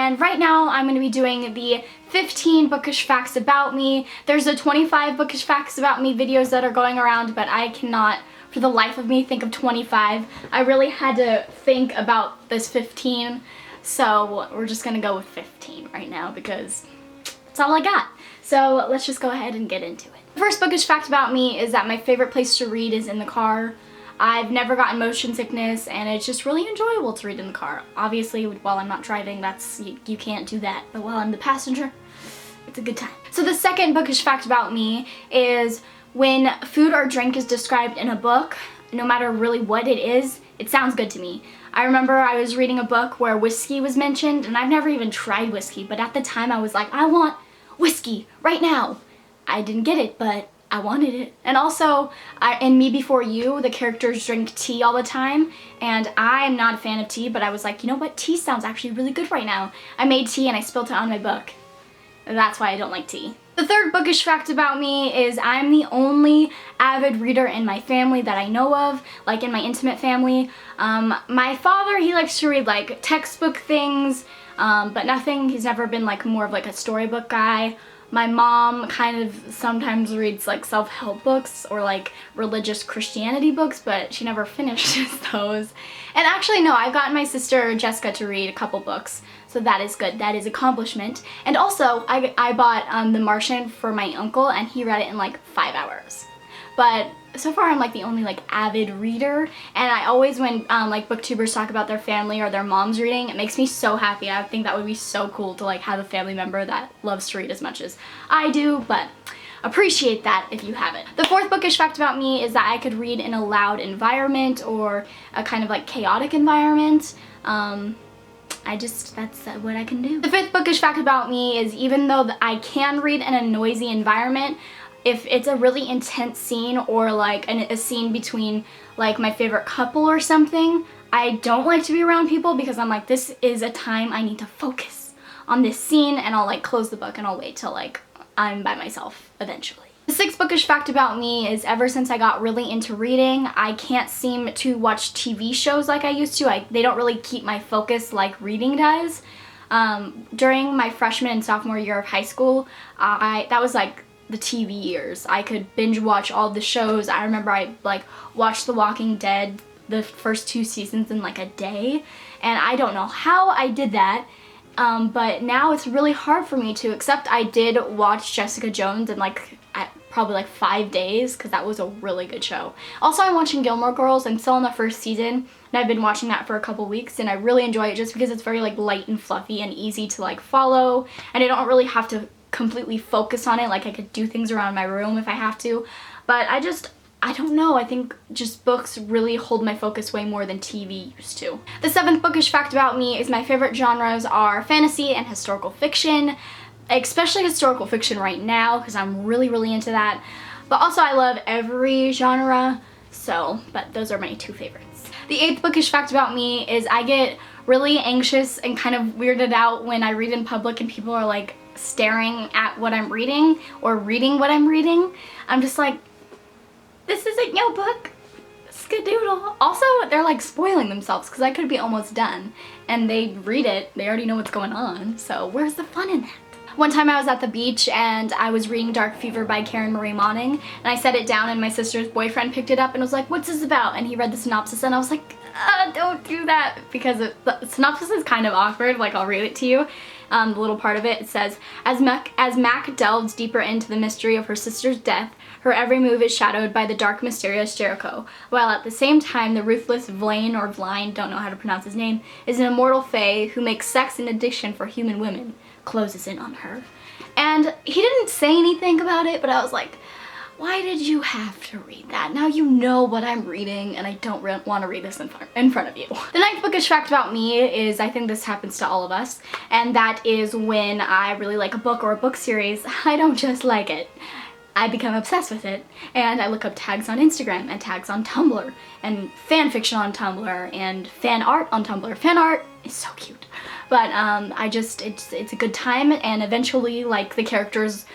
and right now I'm going to be doing the 15 bookish facts about me. There's a 25 bookish facts about me videos that are going around, but I cannot for the life of me think of 25. I really had to think about this 15, so we're just going to go with 15 right now because that's all I got. So let's just go ahead and get into it. The first bookish fact about me is that my favorite place to read is in the car. I've never gotten motion sickness, and it's just really enjoyable to read in the car. Obviously, while I'm not driving, you can't do that, but while I'm the passenger, it's a good time. So the second bookish fact about me is when food or drink is described in a book, no matter really what it is, it sounds good to me. I remember I was reading a book where whiskey was mentioned, and I've never even tried whiskey, but at the time I was like, I want whiskey right now. I didn't get it, but I wanted it. And also, in Me Before You, the characters drink tea all the time, and I'm not a fan of tea, but I was like, you know what, tea sounds actually really good right now. I made tea and I spilled it on my book. That's why I don't like tea. The third bookish fact about me is I'm the only avid reader in my family that I know of, like in my intimate family. My father, he likes to read like textbook things, but nothing. He's never been like more of like a storybook guy. My mom kind of sometimes reads like self-help books or like religious Christianity books, but she never finishes those. And actually, no, I've gotten my sister Jessica to read a couple books, so that is good. That is accomplishment. And also, I bought The Martian for my uncle, and he read it in like 5 hours. But so far, I'm like the only like avid reader, and I always, when like booktubers talk about their family or their moms reading, it makes me so happy. I think that would be so cool to like have a family member that loves to read as much as I do, but appreciate that if you haven't. The fourth bookish fact about me is that I could read in a loud environment or a kind of like chaotic environment. That's what I can do. The fifth bookish fact about me is even though I can read in a noisy environment, if it's a really intense scene or like a scene between like my favorite couple or something, I don't like to be around people because I'm like, this is a time I need to focus on this scene, and I'll like close the book and I'll wait till like I'm by myself eventually. The sixth bookish fact about me is ever since I got really into reading, I can't seem to watch TV shows like I used to. They don't really keep my focus like reading does. During my freshman and sophomore year of high school, that was like the TV years. I could binge watch all the shows. I remember I like watched The Walking Dead, the first 2 seasons in like a day, and I don't know how I did that, but now it's really hard for me to, except I did watch Jessica Jones in like probably like 5 days because that was a really good show. Also, I'm watching Gilmore Girls. I'm still on the first season, and I've been watching that for a couple weeks, and I really enjoy it just because it's very like light and fluffy and easy to like follow, and I don't really have to completely focus on it. Like I could do things around my room if I have to, but I don't know, I think just books really hold my focus way more than TV used to. The seventh bookish fact about me is my favorite genres are fantasy and historical fiction, especially historical fiction right now because I'm really into that, but also I love every genre, but those are my 2 favorites. The eighth bookish fact about me is I get really anxious and kind of weirded out when I read in public and people are like staring at what I'm reading or reading what I'm reading. I'm just like, this isn't your book, skadoodle. Also, they're like spoiling themselves because I could be almost done and they read it, they already know what's going on, so where's the fun in that? One time I was at the beach and I was reading Dark Fever by Karen Marie Moning, and I set it down and my sister's boyfriend picked it up and was like, what's this about? And he read the synopsis and I was like, don't do that, because the synopsis is kind of awkward. Like, I'll read it to you. The little part of it says, as Mac delves deeper into the mystery of her sister's death, her every move is shadowed by the dark, mysterious Jericho, while at the same time the ruthless Vlaine, or Vline, don't know how to pronounce his name, is an immortal fae who makes sex an addiction for human women, closes in on her. And he didn't say anything about it, but I was like, why did you have to read that? Now you know what I'm reading, and I don't want to read this in front of you. The ninth bookish fact about me is, I think this happens to all of us, and that is when I really like a book or a book series, I don't just like it. I become obsessed with it, and I look up tags on Instagram and tags on Tumblr and fan fiction on Tumblr and fan art on Tumblr. Fan art is so cute, but it's a good time, and eventually like the characters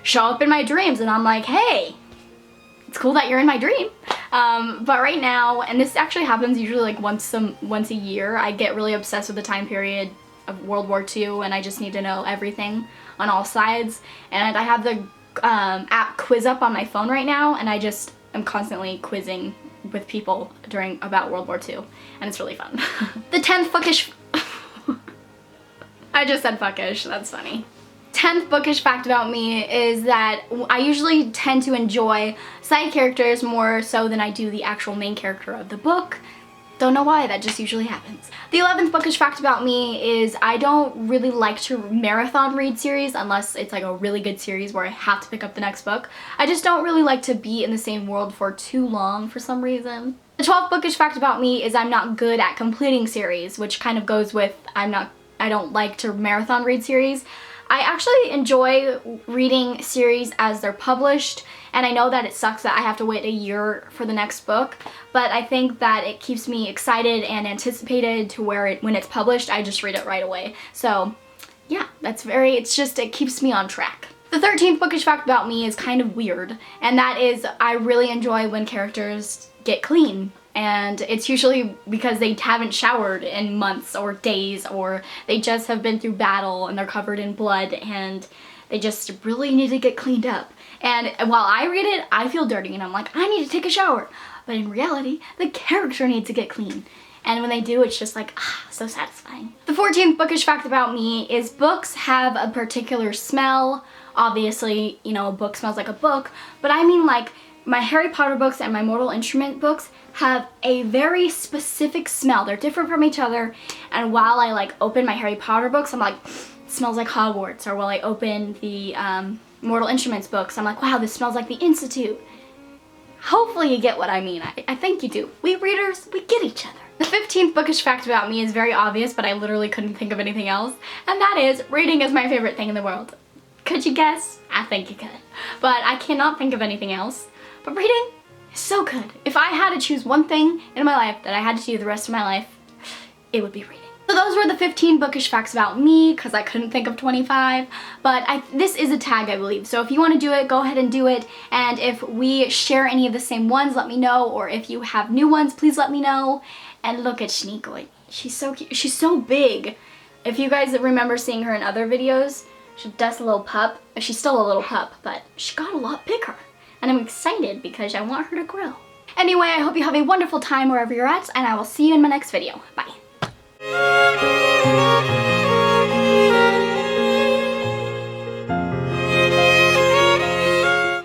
show up in my dreams and I'm like, hey, it's cool that you're in my dream. But right now, and this actually happens usually like once a year, I get really obsessed with the time period of World War II and I just need to know everything on all sides. And I have the app Quiz Up on my phone right now, and I just am constantly quizzing with people about World War II, and it's really fun. The 10th bookish I just said bookish, that's funny. 10th bookish fact about me is that I usually tend to enjoy side characters more so than I do the actual main character of the book. Don't know why, that just usually happens. The 11th bookish fact about me is I don't really like to marathon read series unless it's like a really good series where I have to pick up the next book. I just don't really like to be in the same world for too long for some reason. The 12th bookish fact about me is I'm not good at completing series, which kind of goes with I don't like to marathon read series. I actually enjoy reading series as they're published, and I know that it sucks that I have to wait a year for the next book, but I think that it keeps me excited and anticipated to where when it's published, I just read it right away. So yeah, it keeps me on track. The 13th bookish fact about me is kind of weird, and that is I really enjoy when characters get clean. And it's usually because they haven't showered in months or days, or they just have been through battle and they're covered in blood and they just really need to get cleaned up. And while I read it, I feel dirty and I'm like, I need to take a shower. But in reality, the character needs to get clean. And when they do, it's just like, so satisfying. The 14th bookish fact about me is books have a particular smell. Obviously, you know, a book smells like a book, but I mean like my Harry Potter books and my Mortal Instrument books have a very specific smell. They're different from each other, and while I like open my Harry Potter books, I'm like, it smells like Hogwarts. Or while I open the Mortal Instruments books, I'm like, wow, this smells like the Institute. Hopefully you get what I mean. I think you do. We readers, we get each other. The 15th bookish fact about me is very obvious, but I literally couldn't think of anything else, and that is reading is my favorite thing in the world. Could you guess? I think you could. But I cannot think of anything else. But reading is so good. If I had to choose one thing in my life that I had to do the rest of my life, it would be reading. So those were the 15 bookish facts about me, because I couldn't think of 25, but this is a tag, I believe. So if you want to do it, go ahead and do it, and if we share any of the same ones, let me know, or if you have new ones, please let me know. And look at Shneeko. She's so cute. She's so big. If you guys remember seeing her in other videos, she's just a little pup. She's still a little pup, but she got a lot bigger. And I'm excited because I want her to grow. Anyway, I hope you have a wonderful time wherever you're at, and I will see you in my next video. Bye.